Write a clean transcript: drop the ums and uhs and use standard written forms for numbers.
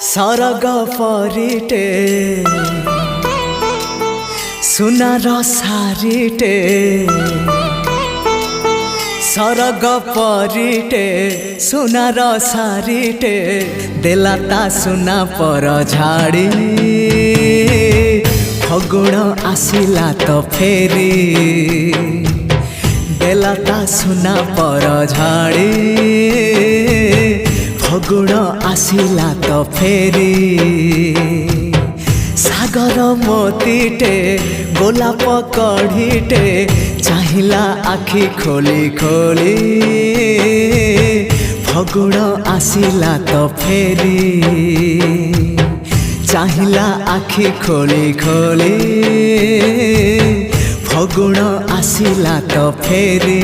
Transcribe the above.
सरग परिटे सुनार सारिटे सरग परिटे सुनार सारिटे देलाता सुना पर झाड़ी फगुण आसिला तो फेरी देलाता सुना पर झाड़ी फगुण आसिला तो फेरी सागर मोतीटे गोलाप कढ़ीटे चाहिला आखि खोली खोली फगुण आसिला तो फेरी चाहिला आखि खोली खोली फगुण आसिला तो फेरी।